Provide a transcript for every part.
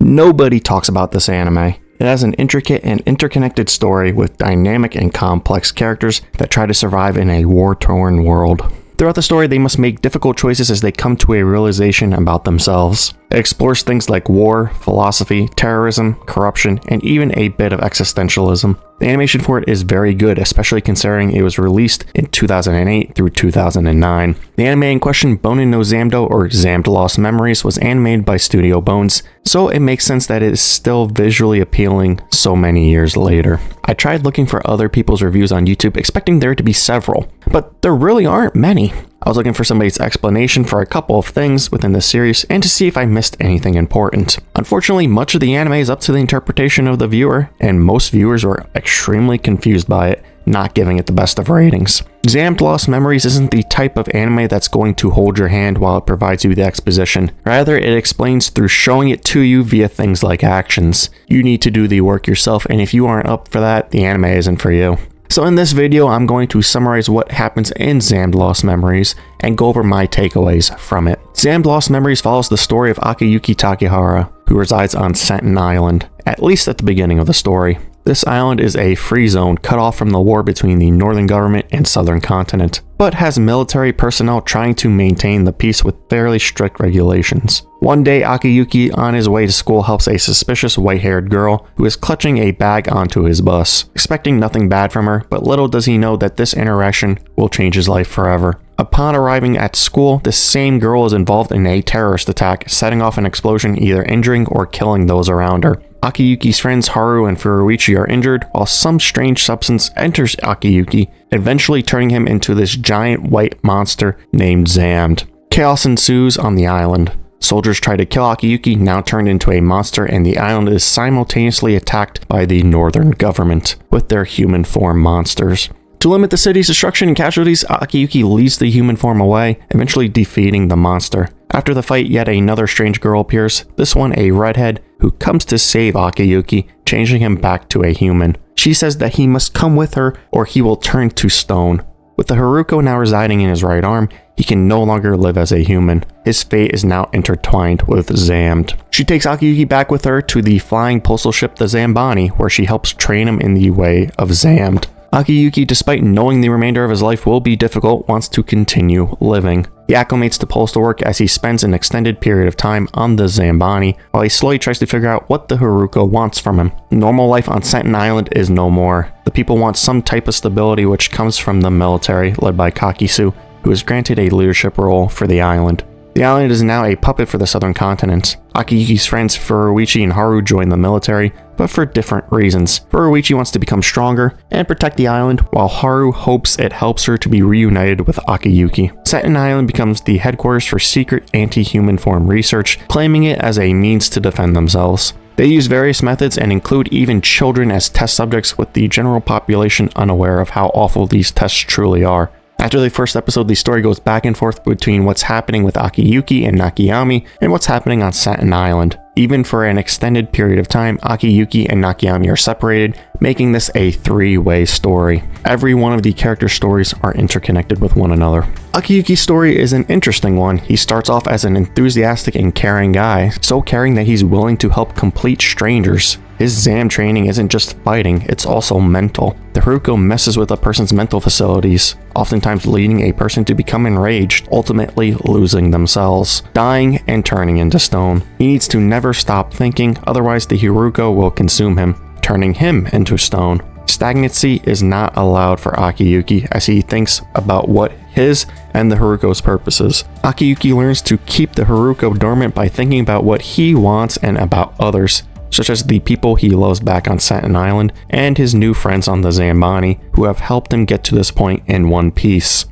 Nobody talks about this anime. It has an intricate and interconnected story with dynamic and complex characters that try to survive in a war-torn world. Throughout the story, they must make difficult choices as they come to a realization about themselves. It explores things like war, philosophy, terrorism, corruption, and even a bit of existentialism. The animation for it is very good, especially considering it was released in 2008 through 2009. The anime in question, Bonin no Xam'd or Xam'd Lost Memories, was animated by Studio Bones, so it makes sense that it is still visually appealing so many years later. I tried looking for other people's reviews on YouTube, expecting there to be several, but there really aren't many. I was looking for somebody's explanation for a couple of things within the series and to see if I missed anything important. Unfortunately, much of the anime is up to the interpretation of the viewer, and most viewers were extremely confused by it, not giving it the best of ratings. Xam'd Lost Memories isn't the type of anime that's going to hold your hand while it provides you the exposition. Rather, it explains through showing it to you via things like actions. You need to do the work yourself, and if you aren't up for that, the anime isn't for you. So in this video, I'm going to summarize what happens in Xam'd Lost Memories and go over my takeaways from it. Xam'd Lost Memories follows the story of Akiyuki Takehara, who resides on Sentin Island, at least at the beginning of the story. This island is a free zone cut off from the war between the northern government and southern continent, but has military personnel trying to maintain the peace with fairly strict regulations. One day, Akiyuki, on his way to school, helps a suspicious white-haired girl who is clutching a bag onto his bus, expecting nothing bad from her, but little does he know that this interaction will change his life forever. Upon arriving at school, this same girl is involved in a terrorist attack, setting off an explosion, either injuring or killing those around her. Akiyuki's friends Haru and Furuichi are injured, while some strange substance enters Akiyuki, eventually turning him into this giant white monster named Xam'd. Chaos ensues on the island. Soldiers try to kill Akiyuki, now turned into a monster, and the island is simultaneously attacked by the northern government with their human form monsters. To limit the city's destruction and casualties, Akiyuki leads the human form away, eventually defeating the monster. After the fight, yet another strange girl appears, this one a redhead, who comes to save Akiyuki, changing him back to a human. She says that he must come with her or he will turn to stone. With the Haruko now residing in his right arm, he can no longer live as a human. His fate is now intertwined with Xam'd. She takes Akiyuki back with her to the flying postal ship the Zambani, where she helps train him in the way of Xam'd. Akiyuki, despite knowing the remainder of his life will be difficult, wants to continue living. He acclimates to postal work as he spends an extended period of time on the Zambani, while he slowly tries to figure out what the Haruko wants from him. Normal life on Sentin Island is no more. The people want some type of stability, which comes from the military, led by Kakisu, who is granted a leadership role for the island. The island is now a puppet for the southern continent. Akiyuki's friends Furuichi and Haru join the military, but for different reasons. Furuichi wants to become stronger and protect the island, while Haru hopes it helps her to be reunited with Akiyuki. Sentin Island becomes the headquarters for secret anti-human form research, claiming it as a means to defend themselves. They use various methods and include even children as test subjects, with the general population unaware of how awful these tests truly are. After the first episode, the story goes back and forth between what's happening with Akiyuki and Nakayami and what's happening on Sentin Island. Even for an extended period of time, Akiyuki and Nakayami are separated, making this a three-way story. Every one of the character stories are interconnected with one another. Akiyuki's story is an interesting one. He starts off as an enthusiastic and caring guy, so caring that he's willing to help complete strangers. His Xam'd training isn't just fighting, it's also mental. The Haruko messes with a person's mental facilities, oftentimes leading a person to become enraged, ultimately losing themselves, dying and turning into stone. He needs to never stop thinking, otherwise the Haruko will consume him, turning him into stone. Stagnancy is not allowed for Akiyuki as he thinks about what his and the Haruko's purposes. Akiyuki learns to keep the Haruko dormant by thinking about what he wants and about others, such as the people he loves back on Sentin Island and his new friends on the Zambani, who have helped him get to this point in One Piece.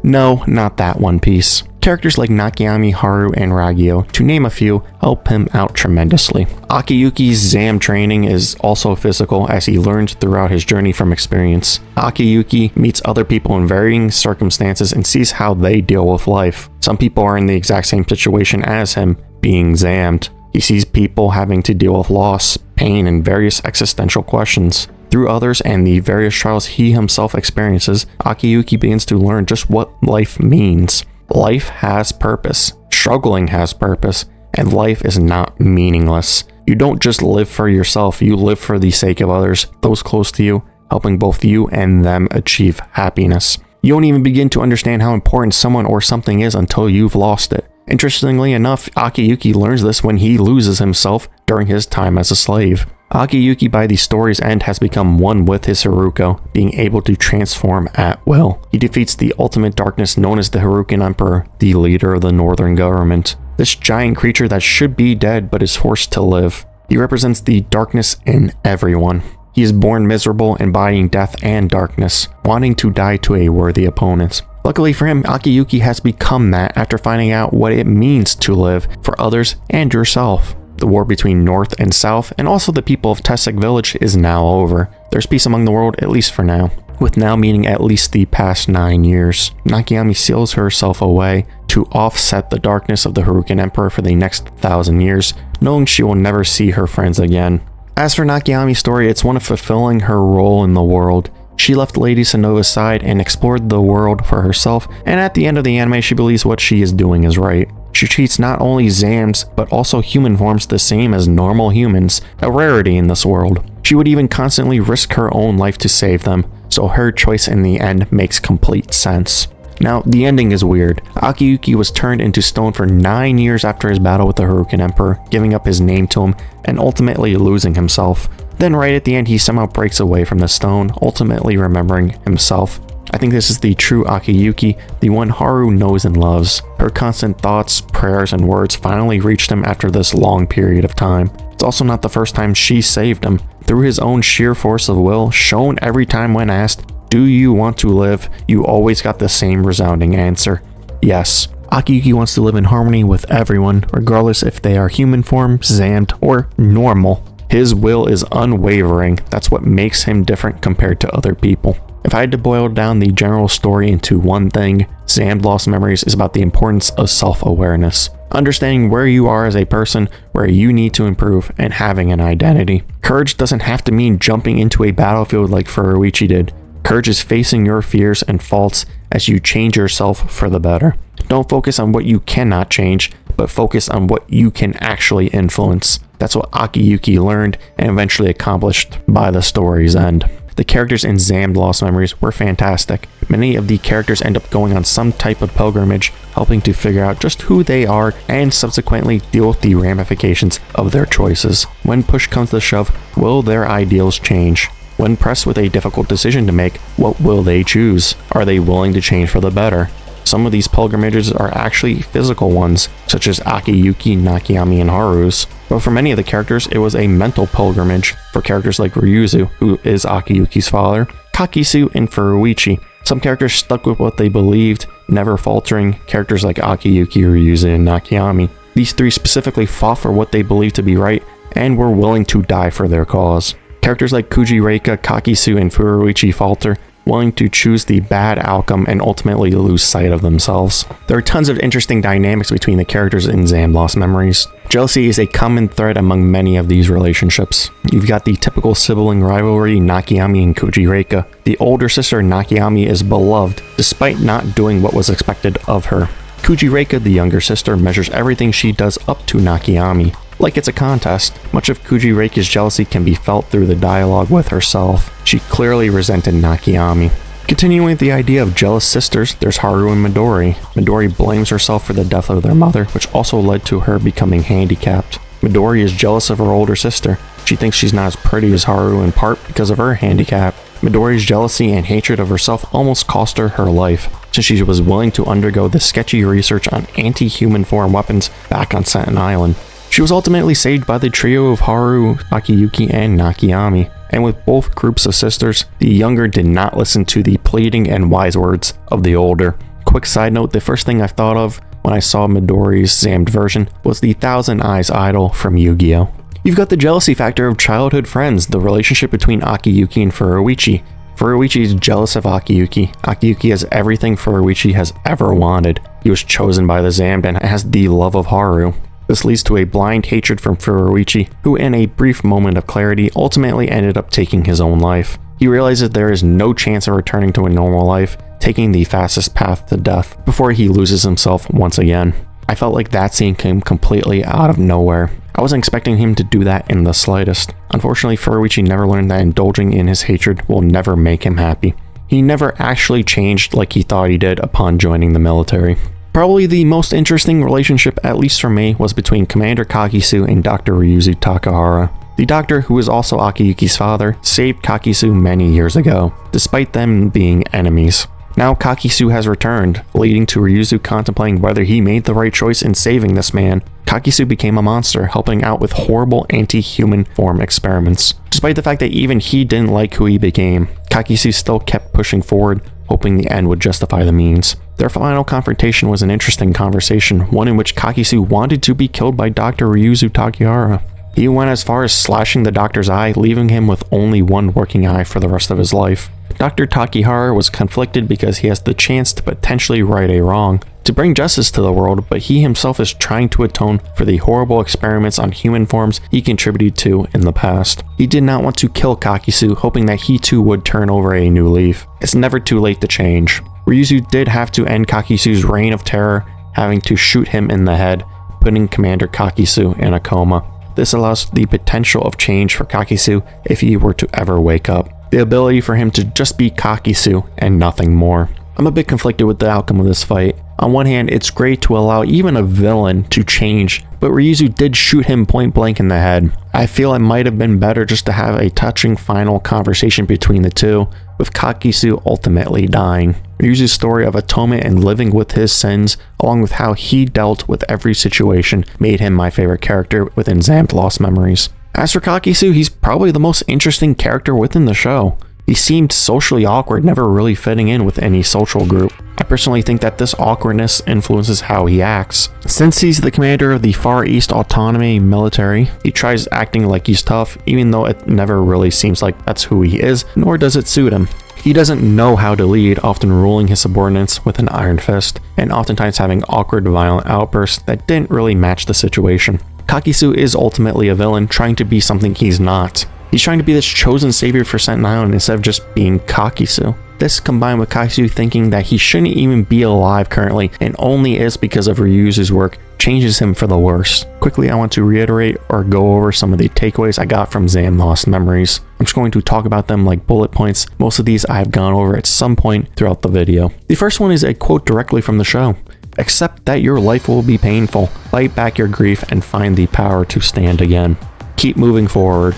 No, not that One Piece. Characters like Nakayami, Haru, and Ragyo, to name a few, help him out tremendously. Akiyuki's Xam'd training is also physical, as he learns throughout his journey from experience. Akiyuki meets other people in varying circumstances and sees how they deal with life. Some people are in the exact same situation as him, being Xam'd. He sees people having to deal with loss, pain, and various existential questions. Through others and the various trials he himself experiences, Akiyuki begins to learn just what life means. Life has purpose, struggling has purpose, and life is not meaningless. You don't just live for yourself, you live for the sake of others, those close to you, helping both you and them achieve happiness. You don't even begin to understand how important someone or something is until you've lost it. Interestingly enough, Akiyuki learns this when he loses himself during his time as a slave. Akiyuki by the story's end has become one with his Haruko, being able to transform at will. He defeats the ultimate darkness known as the Harukan Emperor, the leader of the northern government. This giant creature that should be dead but is forced to live. He represents the darkness in everyone. He is born miserable, embodying death and darkness, wanting to die to a worthy opponent. Luckily for him, Akiyuki has become that after finding out what it means to live for others and yourself. The war between North and South, and also the people of Tessek Village, is now over. There's peace among the world, at least for now. With now meaning at least the past 9 years. Nakayami seals herself away to offset the darkness of the Harukan Emperor for the next 1,000 years, knowing she will never see her friends again. As for Nakayami's story, it's one of fulfilling her role in the world. She left Lady Sanova's side and explored the world for herself, and at the end of the anime she believes what she is doing is right. She treats not only Xam'ds, but also human forms the same as normal humans, a rarity in this world. She would even constantly risk her own life to save them, so her choice in the end makes complete sense. Now, the ending is weird. Akiyuki was turned into stone for 9 years after his battle with the Harukan Emperor, giving up his name to him, and ultimately losing himself. Then right at the end, he somehow breaks away from the stone, ultimately remembering himself. I think this is the true Akiyuki, the one Haru knows and loves. Her constant thoughts, prayers, and words finally reached him after this long period of time. It's also not the first time she saved him. Through his own sheer force of will, shown every time when asked, "Do you want to live?" you always got the same resounding answer: yes. Akiyuki wants to live in harmony with everyone, regardless if they are human form, Xam'd, or normal. His will is unwavering. That's what makes him different compared to other people. If I had to boil down the general story into one thing, Xam'd Lost Memories is about the importance of self-awareness. Understanding where you are as a person, where you need to improve, and having an identity. Courage doesn't have to mean jumping into a battlefield like Furuichi did. Courage is facing your fears and faults as you change yourself for the better. Don't focus on what you cannot change, but focus on what you can actually influence. That's what Akiyuki learned and eventually accomplished by the story's end. The characters in Xam'd Lost Memories were fantastic. Many of the characters end up going on some type of pilgrimage, helping to figure out just who they are and subsequently deal with the ramifications of their choices. When push comes to shove, will their ideals change? When pressed with a difficult decision to make, what will they choose? Are they willing to change for the better? Some of these pilgrimages are actually physical ones, such as Akiyuki, Nakayami, and Haru's. But for many of the characters, it was a mental pilgrimage for characters like Ryuzu, who is Akiyuki's father, Kakisu, and Furuichi. Some characters stuck with what they believed, never faltering, characters like Akiyuki, Ryuzu, and Nakayami. These three specifically fought for what they believed to be right, and were willing to die for their cause. Characters like Kujireika, Kakisu, and Furuichi falter, willing to choose the bad outcome and ultimately lose sight of themselves. There are tons of interesting dynamics between the characters in Xam'd Lost Memories. Jealousy is a common thread among many of these relationships. You've got the typical sibling rivalry, Nakayami and Kujireika. The older sister Nakayami is beloved, despite not doing what was expected of her. Kujireika, the younger sister, measures everything she does up to Nakayami, like it's a contest. Much of Kujireika's jealousy can be felt through the dialogue with herself. She clearly resented Nakayami. Continuing with the idea of jealous sisters, there's Haru and Midori. Midori blames herself for the death of their mother, which also led to her becoming handicapped. Midori is jealous of her older sister. She thinks she's not as pretty as Haru in part because of her handicap. Midori's jealousy and hatred of herself almost cost her her life, since she was willing to undergo the sketchy research on anti-human form weapons back on Sentin Island. She was ultimately saved by the trio of Haru, Akiyuki, and Nakayami, and with both groups of sisters, the younger did not listen to the pleading and wise words of the older. Quick side note, the first thing I thought of when I saw Midori's Xam'd version was the Thousand Eyes idol from Yu-Gi-Oh! You've got the jealousy factor of childhood friends, the relationship between Akiyuki and Furuichi. Furuichi is jealous of Akiyuki. Akiyuki has everything Furuichi has ever wanted. He was chosen by the Xam'd and has the love of Haru. This leads to a blind hatred from Furuichi, who in a brief moment of clarity ultimately ended up taking his own life. He realizes there is no chance of returning to a normal life, taking the fastest path to death before he loses himself once again. I felt like that scene came completely out of nowhere. I wasn't expecting him to do that in the slightest. Unfortunately, Furuichi never learned that indulging in his hatred will never make him happy. He never actually changed like he thought he did upon joining the military. Probably the most interesting relationship, at least for me, was between Commander Kakisu and Dr. Ryuzu Takahara. The doctor, who is also Akiyuki's father, saved Kakisu many years ago, despite them being enemies. Now Kakisu has returned, leading to Ryuzu contemplating whether he made the right choice in saving this man. Kakisu became a monster, helping out with horrible anti-human form experiments. Despite the fact that even he didn't like who he became, Kakisu still kept pushing forward, hoping the end would justify the means. Their final confrontation was an interesting conversation, one in which Kakisu wanted to be killed by Dr. Ryuzu Takahara. He went as far as slashing the doctor's eye, leaving him with only one working eye for the rest of his life. Dr. Takahara was conflicted because he has the chance to potentially right a wrong, to bring justice to the world, but he himself is trying to atone for the horrible experiments on human forms he contributed to in the past. He did not want to kill Kakisu, hoping that he too would turn over a new leaf. It's never too late to change. Ryuzu did have to end Kakisu's reign of terror, having to shoot him in the head, putting Commander Kakisu in a coma. This allows the potential of change for Kakisu if he were to ever wake up. The ability for him to just be Kakisu and nothing more. I'm a bit conflicted with the outcome of this fight. On one hand, it's great to allow even a villain to change, but Ryuzu did shoot him point blank in the head. I feel it might have been better just to have a touching final conversation between the two, with Kakisu ultimately dying. Ryuzu's story of atonement and living with his sins, along with how he dealt with every situation, made him my favorite character within Xam'd Lost Memories. As for Kakisu, he's probably the most interesting character within the show. He seemed socially awkward, never really fitting in with any social group. I personally think that this awkwardness influences how he acts. Since he's the commander of the Far East Autonomy military, he tries acting like he's tough, even though it never really seems like that's who he is, nor does it suit him. He doesn't know how to lead, often ruling his subordinates with an iron fist, and oftentimes having awkward, violent outbursts that didn't really match the situation. Kakisu is ultimately a villain, trying to be something he's not. He's trying to be this chosen savior for Sentinel Island instead of just being Kakisu. This, combined with Kakisu thinking that he shouldn't even be alive currently and only is because of Ryuzu's work, changes him for the worse. Quickly, I want to reiterate or go over some of the takeaways I got from Xam'd Lost Memories. I'm just going to talk about them like bullet points. Most of these I have gone over at some point throughout the video. The first one is a quote directly from the show. "Accept that your life will be painful. Fight back your grief and find the power to stand again. Keep moving forward.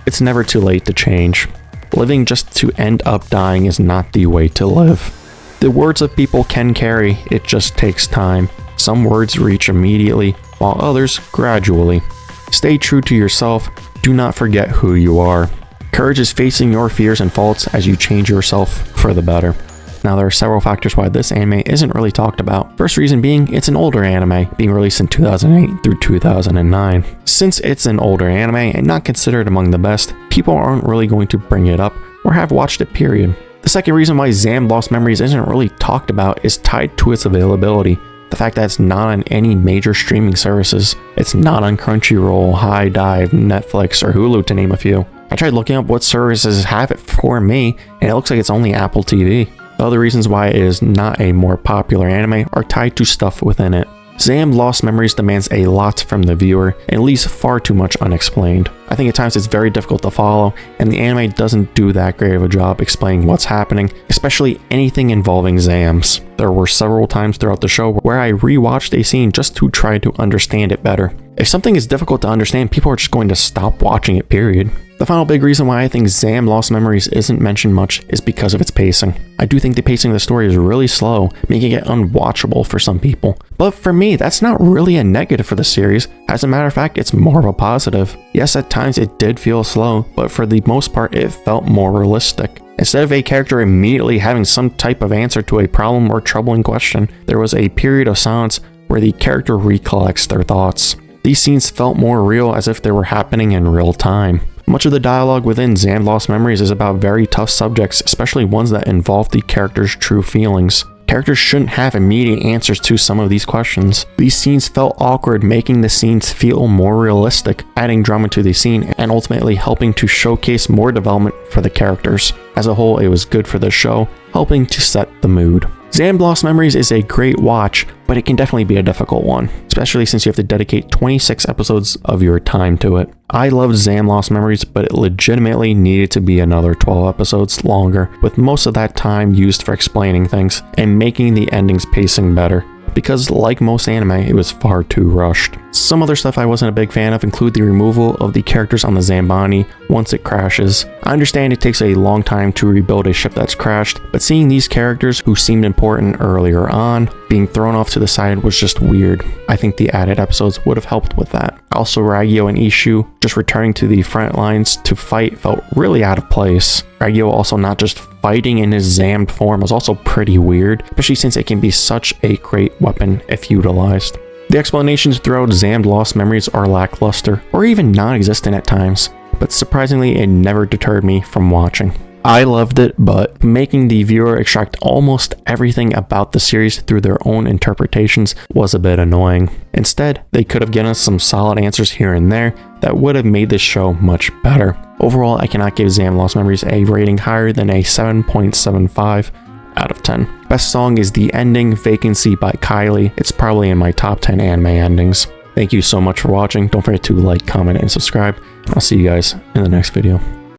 It's never too late to change. Living just to end up dying is not the way to live. The words of people can carry, it just takes time. Some words reach immediately, while others gradually. Stay true to yourself. Do not forget who you are. Courage is facing your fears and faults as you change yourself for the better." Now, there are several factors why this anime isn't really talked about. First reason being, it's an older anime, being released in 2008 through 2009. Since it's an older anime and not considered among the best, people aren't really going to bring it up or have watched it, period. The second reason why Xam'd Lost Memories isn't really talked about is tied to its availability. The fact that it's not on any major streaming services. It's not on Crunchyroll, High Dive, Netflix, or Hulu, to name a few. I tried looking up what services have it for me, and it looks like it's only Apple TV. The other reasons why it is not a more popular anime are tied to stuff within it. Xam'd Lost Memories demands a lot from the viewer and leaves far too much unexplained. I think at times it's very difficult to follow, and the anime doesn't do that great of a job explaining what's happening, especially anything involving Xam'ds. There were several times throughout the show where I rewatched a scene just to try to understand it better. If something is difficult to understand, people are just going to stop watching it, period. The final big reason why I think Xam'd Lost Memories isn't mentioned much is because of its pacing. I do think the pacing of the story is really slow, making it unwatchable for some people. But for me, that's not really a negative for the series. As a matter of fact, it's more of a positive. Yes, at times it did feel slow, but for the most part, it felt more realistic. Instead of a character immediately having some type of answer to a problem or troubling question, there was a period of silence where the character recollects their thoughts. These scenes felt more real, as if they were happening in real time. Much of the dialogue within Xam'd Lost Memories is about very tough subjects, especially ones that involve the character's true feelings. Characters shouldn't have immediate answers to some of these questions. These scenes felt awkward, making the scenes feel more realistic, adding drama to the scene, and ultimately helping to showcase more development for the characters. As a whole, it was good for the show, helping to set the mood. Xam'd Lost Memories is a great watch, but it can definitely be a difficult one, especially since you have to dedicate 26 episodes of your time to it. I loved Xam'd Lost Memories, but it legitimately needed to be another 12 episodes longer, with most of that time used for explaining things and making the ending's pacing better. Because like most anime, it was far too rushed. Some other stuff I wasn't a big fan of include the removal of the characters on the Zamboni once it crashes. I understand it takes a long time to rebuild a ship that's crashed, but seeing these characters who seemed important earlier on being thrown off to the side was just weird. I think the added episodes would have helped with that. Also, Ragyo and Ishu just returning to the front lines to fight felt really out of place. Ragyo also not just fighting in his Xam'd form was also pretty weird, especially since it can be such a great weapon if utilized. The explanations throughout Xam'd Lost Memories are lackluster, or even non-existent at times, but surprisingly it never deterred me from watching. I loved it, but making the viewer extract almost everything about the series through their own interpretations was a bit annoying. Instead, they could have given us some solid answers here and there that would have made this show much better. Overall, I cannot give Xam'd Lost Memories a rating higher than a 7.75 out of 10. Best song is The Ending, Vacancy by Kylie. It's probably in my top 10 anime endings. Thank you so much for watching. Don't forget to like, comment, and subscribe. I'll see you guys in the next video.